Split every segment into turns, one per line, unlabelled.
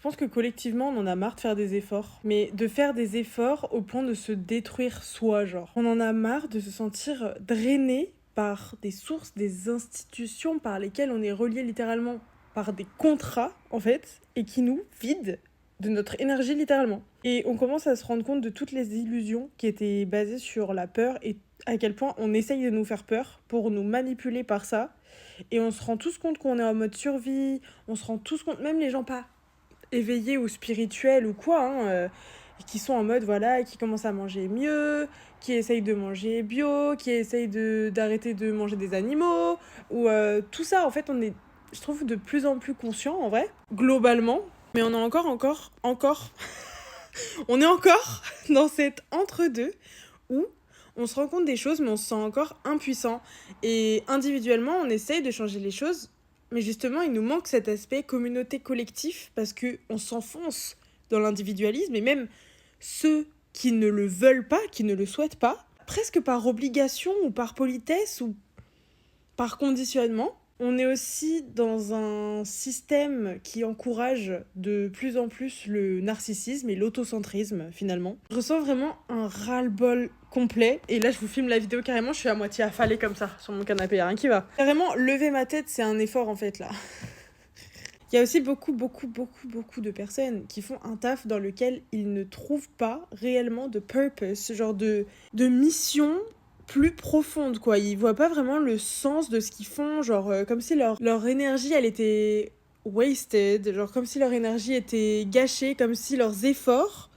Je pense que collectivement, on en a marre de faire des efforts. Mais de faire des efforts au point de se détruire soi, genre. On en a marre de se sentir drainé par des sources, des institutions par lesquelles on est relié littéralement par des contrats, en fait, et qui nous vident de notre énergie littéralement. Et on commence à se rendre compte de toutes les illusions qui étaient basées sur la peur et à quel point on essaye de nous faire peur pour nous manipuler par ça. Et on se rend tous compte qu'on est en mode survie, on se rend tous compte, même les gens pas éveillés ou spirituels ou quoi, qui sont en mode voilà, qui commencent à manger mieux, qui essayent de manger bio, qui essayent d'arrêter de manger des animaux, ou tout ça, en fait, on est, je trouve, de plus en plus conscient en vrai, globalement, mais on est encore, on est encore dans cet entre-deux où on se rend compte des choses, mais on se sent encore impuissant. Et individuellement, on essaye de changer les choses, mais justement, il nous manque cet aspect communauté collectif parce qu'on s'enfonce dans l'individualisme, et même ceux qui ne le veulent pas, qui ne le souhaitent pas, presque par obligation ou par politesse ou par conditionnement. On est aussi dans un système qui encourage de plus en plus le narcissisme et l'autocentrisme, finalement. Je ressens vraiment un ras-le-bol complet. Et là, je vous filme la vidéo carrément, je suis à moitié affalée comme ça, sur mon canapé, y'a rien qui va. Carrément, lever ma tête, c'est un effort, en fait, là. Il y a aussi beaucoup de personnes qui font un taf dans lequel ils ne trouvent pas réellement de purpose, ce genre de mission plus profonde, quoi. Ils voient pas vraiment le sens de ce qu'ils font, genre comme si leur énergie, elle était wasted, genre comme si leur énergie était gâchée, comme si leurs efforts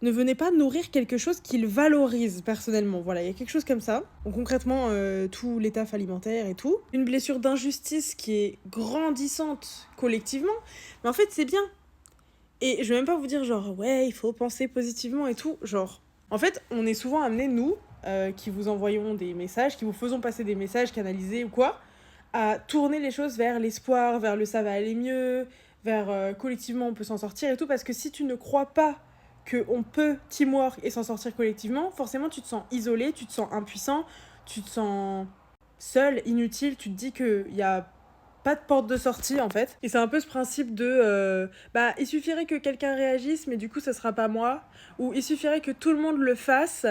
ne venaient pas nourrir quelque chose qu'ils valorisent personnellement. Voilà, il y a quelque chose comme ça. Donc concrètement, tout les tafs alimentaires et tout. Une blessure d'injustice qui est grandissante collectivement, mais en fait c'est bien. Et je vais même pas vous dire genre ouais, il faut penser positivement et tout. Genre, en fait, on est souvent amenés, nous, qui vous envoyons des messages, qui vous faisons passer des messages canalisés ou quoi, à tourner les choses vers l'espoir, vers le ça va aller mieux, vers collectivement on peut s'en sortir et tout, parce que si tu ne crois pas qu'on peut teamwork et s'en sortir collectivement, forcément tu te sens isolé, tu te sens impuissant, tu te sens seul, inutile, tu te dis qu'il y a pas de porte de sortie en fait. Et c'est un peu ce principe de bah il suffirait que quelqu'un réagisse mais du coup ça sera pas moi, ou il suffirait que tout le monde le fasse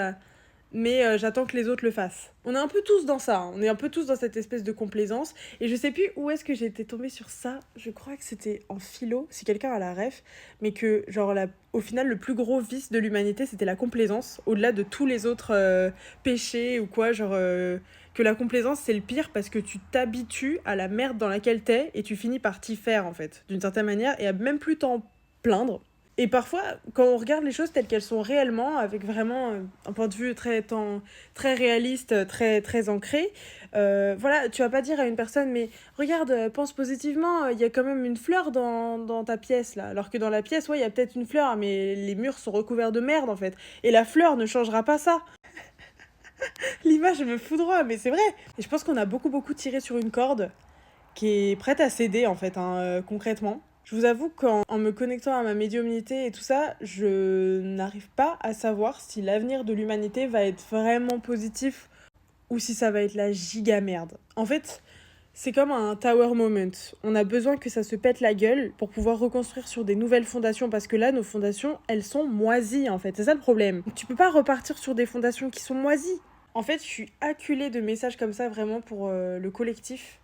mais j'attends que les autres le fassent. On est un peu tous dans ça, hein. On est un peu tous dans cette espèce de complaisance. Et je sais plus où est-ce que j'étais tombée sur ça. Je crois que c'était en philo, si quelqu'un a la ref. Mais que, genre, au final, le plus gros vice de l'humanité, c'était la complaisance. Au-delà de tous les autres péchés ou quoi, genre... que la complaisance, c'est le pire parce que tu t'habitues à la merde dans laquelle t'es et tu finis par t'y faire, en fait, d'une certaine manière, et à même plus t'en plaindre. Et parfois, quand on regarde les choses telles qu'elles sont réellement, avec vraiment un point de vue très réaliste, très ancré, voilà, tu vas pas dire à une personne, mais regarde, pense positivement, il y a quand même une fleur dans ta pièce, là. Alors que dans la pièce, ouais, il y a peut-être une fleur, mais les murs sont recouverts de merde, en fait. Et la fleur ne changera pas ça. L'image me foudroie, mais c'est vrai. Et je pense qu'on a beaucoup tiré sur une corde qui est prête à céder, en fait, concrètement. Je vous avoue qu'en me connectant à ma médiumnité et tout ça, je n'arrive pas à savoir si l'avenir de l'humanité va être vraiment positif ou si ça va être la giga merde. En fait, c'est comme un tower moment. On a besoin que ça se pète la gueule pour pouvoir reconstruire sur des nouvelles fondations, parce que là, nos fondations, elles sont moisies en fait. C'est ça le problème. Tu peux pas repartir sur des fondations qui sont moisies. En fait, je suis acculée de messages comme ça vraiment pour le collectif,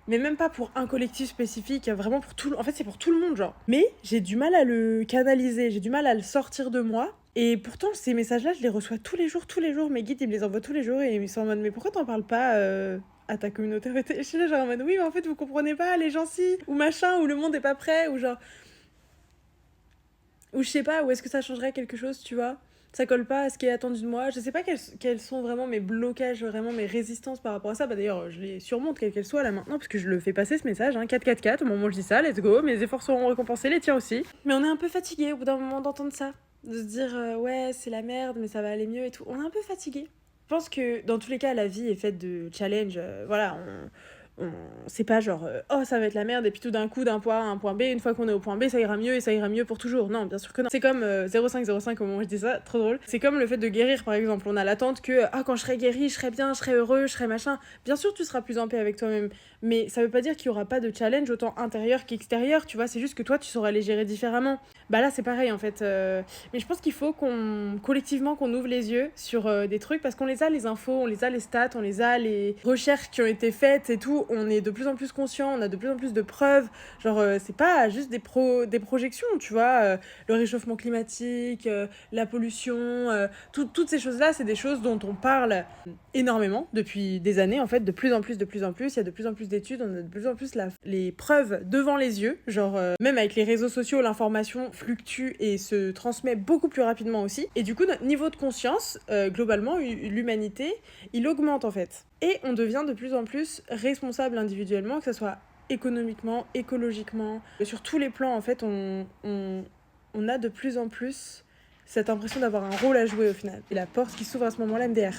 mais même pas pour un collectif spécifique, vraiment pour tout. En fait, c'est pour tout le monde, genre. Mais j'ai du mal à le canaliser, j'ai du mal à le sortir de moi. Et pourtant, ces messages-là, je les reçois tous les jours, tous les jours. Mes guides, ils me les envoient tous les jours et ils sont en mode, mais pourquoi t'en parles pas à ta communauté? Je suis là, genre en mode, oui, mais en fait, vous comprenez pas, les gens si, ou machin, ou le monde est pas prêt, ou genre. Ou je sais pas, ou est-ce que ça changerait quelque chose, tu vois? Ça colle pas à ce qui est attendu de moi. Je sais pas quels sont vraiment mes blocages, vraiment mes résistances par rapport à ça. Bah d'ailleurs, je les surmonte, quelles qu'elles soient là maintenant, parce que je le fais passer ce message, hein, 444, au moment où je dis ça, let's go, mes efforts seront récompensés, les tiens aussi. Mais on est un peu fatigué au bout d'un moment d'entendre ça. De se dire, ouais, c'est la merde, mais ça va aller mieux et tout. On est un peu fatigué. Je pense que dans tous les cas, la vie est faite de challenges. Voilà, C'est pas genre, oh ça va être la merde et puis tout d'un coup d'un point A à un point B, une fois qu'on est au point B, ça ira mieux et ça ira mieux pour toujours. Non, bien sûr que non. C'est comme 0505 au moment où je dis ça, trop drôle. C'est comme le fait de guérir par exemple. On a l'attente que quand je serai guéri, je serai bien, je serai heureux, je serai machin. Bien sûr, tu seras plus en paix avec toi-même, mais ça veut pas dire qu'il y aura pas de challenge autant intérieur qu'extérieur, tu vois, c'est juste que toi tu sauras les gérer différemment. Bah là, c'est pareil en fait. Mais je pense qu'il faut qu'on collectivement qu'on ouvre les yeux sur des trucs parce qu'on les a les infos, on les a les stats, on les a les recherches qui ont été faites et tout. On est de plus en plus conscient, on a de plus en plus de preuves. Genre c'est pas juste des projections, tu vois. Le réchauffement climatique, la pollution, toutes ces choses-là, c'est des choses dont on parle énormément depuis des années en fait, de plus en plus, de plus en plus. Il y a de plus en plus d'études, on a de plus en plus les preuves devant les yeux. Genre même avec les réseaux sociaux, l'information fluctue et se transmet beaucoup plus rapidement aussi. Et du coup, notre niveau de conscience, globalement, l'humanité, il augmente en fait. Et on devient de plus en plus responsable individuellement, que ce soit économiquement, écologiquement, sur tous les plans en fait, on a de plus en plus cette impression d'avoir un rôle à jouer au final. Et la porte qui s'ouvre à ce moment-là, MDR.